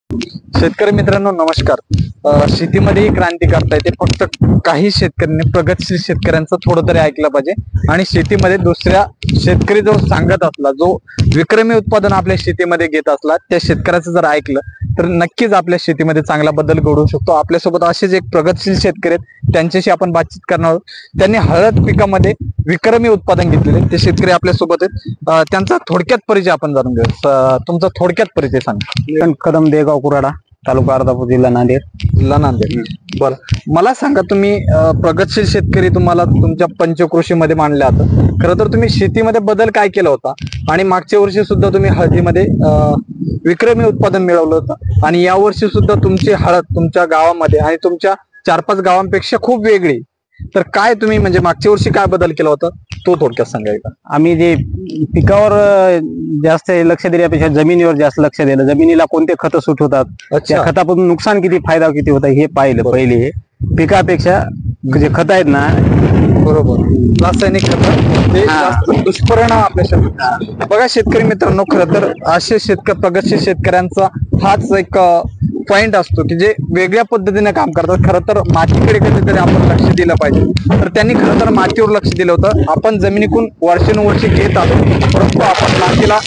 शेतकरी मित्रांनो नमस्कार। शेतीमध्ये क्रांती करता येते, फक्त काही शेतकऱ्यांनी प्रगतशील शेतकऱ्यांचं थोडं तरी ऐकलं पाहिजे आणि शेतीमध्ये दुसऱ्या शेतकरी जो सांगत असला, जो विक्रमी उत्पादन आपल्या शेतीमध्ये घेत असला, त्या शेतकऱ्याचं जर ऐकलं तर नक्कीच आपल्या शेतीमध्ये चांगला बदल घडू शकतो। आपल्यासोबत असेच एक प्रगतशील शेतकरी आहेत, त्यांच्याशी आपण बातचीत करणार आहोत। त्यांनी हळद पिकामध्ये विक्रमी उत्पादन घेतलेले ते शेतकरी आपल्यासोबत आहेत। त्यांचा थोडक्यात परिचय आपण जाणून घेऊ। तुमचा थोडक्यात परिचय सांगा। कदम देगाव कुराडा, तालुका अर्धापूर, जिल्हा नांदेड। बरं, मला सांगा, तुम्ही प्रगतशील शेतकरी, तुम्हाला तुमच्या पंचकृषीमध्ये मानले जातं। खरं तर तुम्ही शेतीमध्ये बदल काय केला होता आणि मागच्या वर्षी सुद्धा तुम्ही हळदीमध्ये विक्रमी उत्पादन मिळवलं होतं आणि या वर्षी सुद्धा तुमची हळद तुमच्या गावामध्ये आणि तुमच्या 4-5 गावांपेक्षा खूप वेगळी, तर काय तुम्ही म्हणजे मागच्या वर्षी काय बदल केला होता तो थोडक्यात सांगायचा। आम्ही जे पिकावर जास्त लक्ष दिल्यापेक्षा जमिनीवर जास्त लक्ष दिलं। जमिनीला कोणते खत सूट होतात, त्या खतापासून नुकसान किती, फायदा किती होता हे पाहिलं पहिले। हे पिकापेक्षा जे खत आहेत ना, बरोबर, रासायनिक खत ते जास्त दुष्परिणाम आपल्या शरीरावर। बघा शेतकरी मित्रांनो, खरं तर असे प्रगतशील शेतकऱ्यांचा हाच एक पॉइंट असतो की जे वेगळ्या पद्धतीने काम करतात। खरं तर मातीकडे कधीतरी आपण लक्ष दिलं पाहिजे, तर त्यांनी खरं तर मातीवर लक्ष दिलं होतं। आपण जमिनीकून वर्षानुवर्षे घेत आलो, परंतु आपण मातीला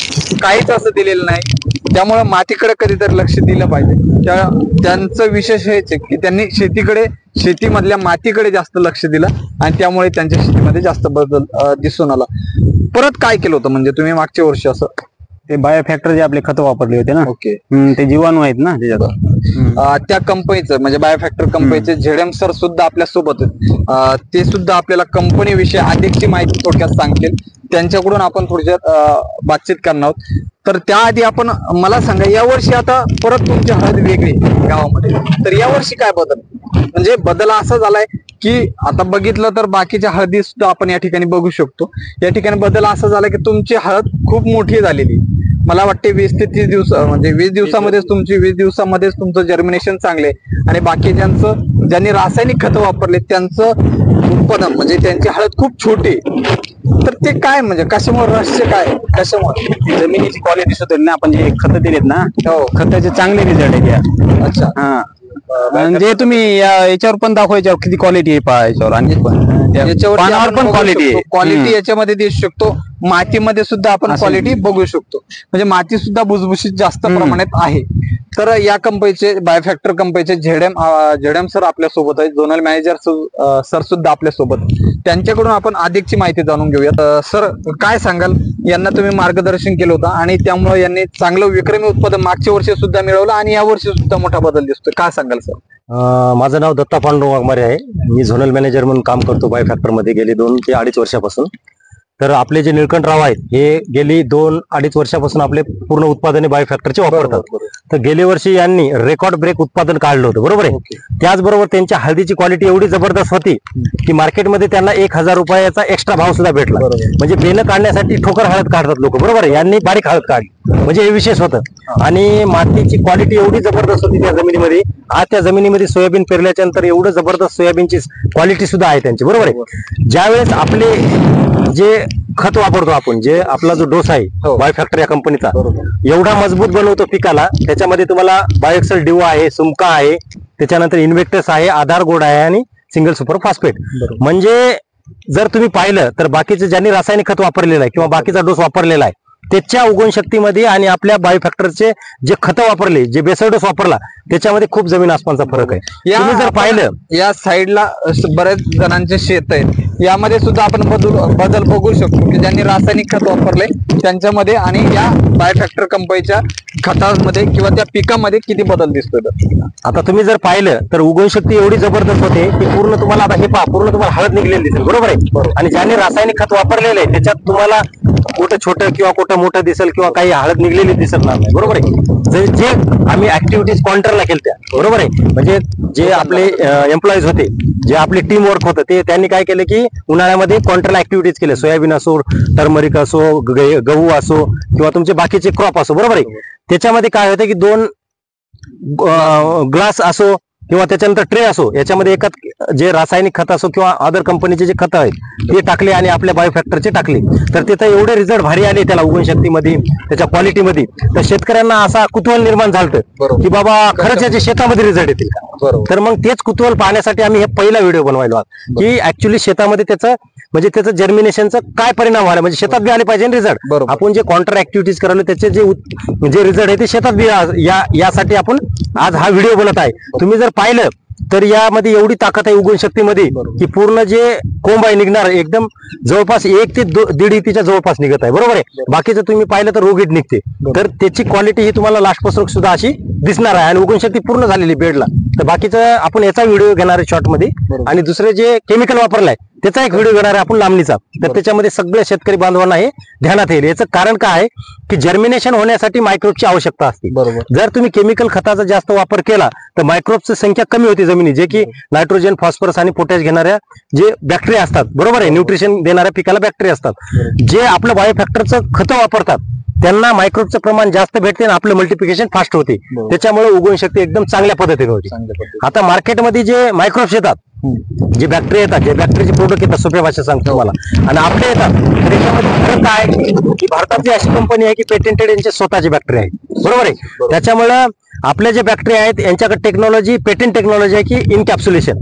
काहीच असं दिलेलं नाही, त्यामुळे मातीकडे कधीतरी लक्ष दिलं पाहिजे। त्यांचं विशेष हेच आहे की त्यांनी शेतीमधल्या मातीकडे जास्त लक्ष दिलं आणि त्यामुळे त्यांच्या शेतीमध्ये जास्त बदल दिसून आला। परत काय केलं होतं म्हणजे तुम्ही मागच्या वर्षी असं? ते बायोफॅक्टर जे आपले खत वापरले होते ना, ओके, ते जीवाणू आहेत ना त्याच्यात। त्या कंपनीचं म्हणजे बायोफॅक्टर कंपनीचे झेडएम सर सुद्धा आपल्या सोबत आहेत। ते सुद्धा आपल्याला कंपनी विषयी अधिकची माहिती थोडक्यात सांगतील, त्यांच्याकडून आपण थोडक्यात बातचीत करणार आहोत। तर त्याआधी आपण मला सांगा, या वर्षी आता परत तुमची हळद वेगळी गावामध्ये, तर या वर्षी काय बदल, म्हणजे बदल असा झालाय की आता बघितलं तर बाकीच्या हळदी सुद्धा आपण या ठिकाणी बघू शकतो। या ठिकाणी बदल असा झाला की तुमची हळद खूप मोठी झालेली, मला वाटते 20 ते 30 दिवस, म्हणजे 20 दिवसामध्येच तुमचं जर्मिनेशन चांगले आणि बाकीच्यांचं ज्यांनी रासायनिक खतं वापरले त्यांचं उत्पादन म्हणजे त्यांची हळद खूप छोटी, तर ते काय म्हणजे कशामुळे, रहस्य काय, कशामुळे? जमिनीची क्वालिटी सुधारली ना, आपण जे खत दिलेत ना, हो, खताचे चांगले रिझल्ट आहे। अच्छा, हा, म्हणजे तुम्ही याच्यावर पण दाखवा, याच्यावर किती क्वालिटी आहे पहा, याच्यावर आणि पानावर पण क्वालिटी याच्यामध्ये दिसू शकतो। मातीमध्ये सुद्धा आपण क्वालिटी बघू शकतो, म्हणजे माती सुद्धा भुसभुशीत जास्त प्रमाणात आहे। तर या कंपनीचे बायोफॅक्टर कंपनीचे झेडएम सर आपल्या सोबत आहेत, झोनल मॅनेजर सर सुद्धा आपल्या सोबत, त्यांच्याकडून आपण अधिकची माहिती जाणून घेऊयात। सर काय सांगाल, यांना तुम्ही मार्गदर्शन केलं होतं आणि त्यामुळे यांनी चांगलं विक्रमी उत्पादन मागच्या वर्षी सुद्धा मिळवलं आणि या वर्षी सुद्धा मोठा बदल दिसतोय, काय सांगाल सर? माझं नाव दत्ता पांडुरंग वाघमारे आहे। मी झोनल मॅनेजर म्हणून काम करतो बायोफॅक्टर मध्ये गेली 2 ते 2.5 वर्षापासून। तर आपले जे निळकंठराव आहेत हे गेली 2-2.5 वर्षापासून आपले पूर्ण उत्पादने बायोफॅक्टरचे वापरतात। तर गेल्या वर्षी यांनी रेकॉर्ड ब्रेक उत्पादन काढलं होतं, बरोबर आहे। त्याचबरोबर त्यांच्या हळदीची क्वालिटी एवढी जबरदस्त होती की मार्केटमध्ये त्यांना 1000 रुपयाचा एक्स्ट्रा भाव सुद्धा भेटला। म्हणजे बेनं काढण्यासाठी ठोकर हळद काढतात लोक, बरोबर आहे, यांनी बारीक हळद काढली, म्हणजे हे विशेष होतं। आणि मातीची क्वालिटी एवढी जबरदस्त होती त्या जमिनीमध्ये, आज त्या जमिनीमध्ये सोयाबीन पेरल्याच्या नंतर एवढं जबरदस्त सोयाबीनची क्वालिटी सुद्धा आहे त्यांची, बरोबर आहे। ज्यावेळेस आपले जे खत वापरतो आपण, जे आपला जो डोस आहे बायोफॅक्टर या कंपनीचा, एवढा मजबूत बनवतो पिकाला। त्याच्यामध्ये तुम्हाला बायोएक्सेल डिओ आहे, सुमका आहे, त्याच्यानंतर इन्व्हेक्टस आहे, आधार गोड आहे आणि सिंगल सुपर फॉस्फेट। म्हणजे जर तुम्ही पाहिलं तर बाकीचे ज्यांनी रासायनिक खत वापरलेलं आहे किंवा बाकीचा डोस वापरलेला आहे त्याच्या उगवण शक्तीमध्ये आणि आपल्या बायोफॅक्टरचे जे खत वापरले, जे बेसल डोस वापरला, त्याच्यामध्ये खूप जमीन आसमानचा फरक आहे। तुम्ही जर पाहिलं या साईडला बरेच जणांचे शेत आहेत, यामध्ये सुद्धा आपण बदल बघू शकतो की ज्यांनी रासायनिक खत वापरले त्यांच्यामध्ये आणि या बायोफॅक्टर कंपनीच्या खतामध्ये किंवा त्या पिकामध्ये किती बदल दिसतोय। आता तुम्ही जर पाहिलं तर उगवण शक्ती एवढी जबरदस्त होते की पूर्ण तुम्हाला, आता हे पहा, पूर्ण तुम्हाला हळद निघलेली दिसेल, बरोबर आहे। आणि ज्यांनी रासायनिक खत वापरलेलं आहे त्याच्यात तुम्हाला कुठं छोटं किंवा कुठं मोठं दिसेल किंवा काही हळद निघलेली दिसणार नाही, बरोबर आहे। जे आम्ही ऍक्टिव्हिटीज काउंटरला केल्या, बरोबर आहे, म्हणजे जे आपले एम्प्लॉईज होते, जे आपले टीम वर्क होतं, ते त्यांनी काय केलं की उन्हाळ्यामध्ये काउंटरला ऍक्टिव्हिटीज केल्या, सोयाबीन असो, टर्मरिक असो, गहू असो किंवा तुमचे बाकीचे क्रॉप असो, बरोबर आहे। त्याच्यामध्ये काय होतं की 2 ग्लास असो किंवा त्याच्यानंतर ट्रे असो, याच्यामध्ये एकात जे रासायनिक खत असो किंवा अदर कंपनीचे जे खत आहेत ते टाकले आणि आपल्या बायोफॅक्टरचे टाकले, तर तिथं एवढे रिझल्ट भारी आले त्याला उगवण शक्तीमध्ये, त्याच्या क्वालिटीमध्ये. तर शेतकऱ्यांना असा कुतूहल निर्माण झालं बरोबर. की बाबा खरंच याच्या शेतामध्ये रिझल्ट येतील का. बरोबर. तर मग तेच कुतूहल पाहण्यासाठी आम्ही हे पहिला व्हिडिओ बनवायलो आहोत की ऍक्च्युली शेतामध्ये त्याचं जर्मिनेशनचं काय परिणाम व्हायला, म्हणजे शेतात बी आले पाहिजे रिझल्ट. बरोबर. आपण जे कॉन्ट्रा ऍक्टिव्हिटीज करायला त्याचे जे रिझल्ट आहे ते शेतात बी यासाठी आपण आज हा व्हिडिओ बनत आहे. तुम्ही जर पाहिलं तर यामध्ये एवढी ताकद आहे उगवण शक्तीमध्ये की पूर्ण जे कोंब आहे निघणार एकदम जवळपास 1 ते 1.5 इंचच्या जवळपास निघत आहे. बरोबर आहे. बाकीचं तुम्ही पाहिलं तर रोगीट निघते. तर त्याची क्वालिटी ही तुम्हाला लास्ट पसरक सुद्धा अशी दिसणार आहे आणि उगवण शक्ती पूर्ण झालेली बेडला. तर बाकीचं आपण याचा व्हिडिओ घेणार आहे शॉर्ट मध्ये आणि दुसरे जे केमिकल वापरलाय त्याचा एक व्हिडिओ घेणार आहे आपण लांबणीचा. तर त्याच्यामध्ये सगळ्या शेतकरी बांधवांना हे ध्यानात येईल. याचं कारण काय आहे की जर्मिनेशन होण्यासाठी मायक्रोबची आवश्यकता असते. बरोबर. जर तुम्ही केमिकल खताचा जास्त वापर केला तर मायक्रोबची संख्या कमी होती जमिनी, जे की नायट्रोजन, फॉस्फरस आणि पोटॅश घेणाऱ्या जे बॅक्टेरिया असतात. बरोबर आहे. न्यूट्रिशन देणाऱ्या पिकाला बॅक्टेरिया असतात. जे आपलं बायोफॅक्टरचं खतं वापरतात त्यांना मायक्रोबचं प्रमाण जास्त भेटते आणि आपलं मल्टिप्लिकेशन फास्ट होते. त्याच्यामुळे उगवण शक्ती एकदम चांगल्या पद्धतीने होते. आता मार्केटमध्ये जे मायक्रोब्स येतात, जे बॅक्टेरिया येतात, जे बॅक्टेरियाचे प्रोडक्ट येतात, सोप्या भाषेत सांगतो तुम्हाला, आणि आपले येतात, तर याच्यामध्ये फरक काय की भारतातली अशी कंपनी आहे की पेटेंटेड यांचे स्वतःचे बॅक्टेरिया आहेत. बरोबर आहे. त्याच्यामुळे आपल्या जे बॅक्टेरिया आहेत यांच्याकडे टेक्नॉलॉजी, पेटेंट टेक्नॉलॉजी आहे की इनकॅप्सुलेशन.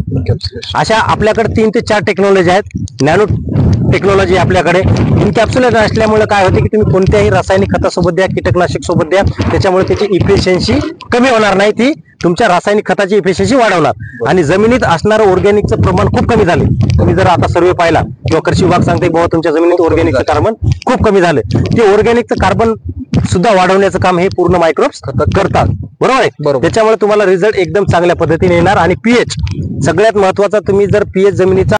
अशा आपल्याकडे 3 ते 4 टेक्नॉलॉजी आहेत. नॅनो टेक्नॉलॉजी आपल्याकडे. इनकॅप्सुलेशन असल्यामुळे काय होते की तुम्ही कोणत्याही रासायनिक खतासोबत द्या, कीटकनाशक सोबत द्या, त्याच्यामुळे त्याची इफिशियन्सी कमी होणार नाही, ती तुमच्या रासायनिक खताची इफिशियन्सी वाढवणार आणि जमिनीत असणारं ऑर्गॅनिकचं प्रमाण खूप कमी झाले. तुम्ही जर आता सर्वे पाहिला किंवा कृषी विभाग सांगते बाबा तुमच्या जमिनीत ऑर्गॅनिकचं कार्बन खूप कमी झालं, ते ऑर्गॅनिकचं कार्बन सुद्धा वाढवण्याचं काम हे पूर्ण मायक्रोब्स करतात. बरोबर आहे. त्याच्यामुळे तुम्हाला रिझल्ट एकदम चांगल्या पद्धतीने येणार. आणि पीएच सगळ्यात महत्वाचा, तुम्ही जर पीएच जमिनीचा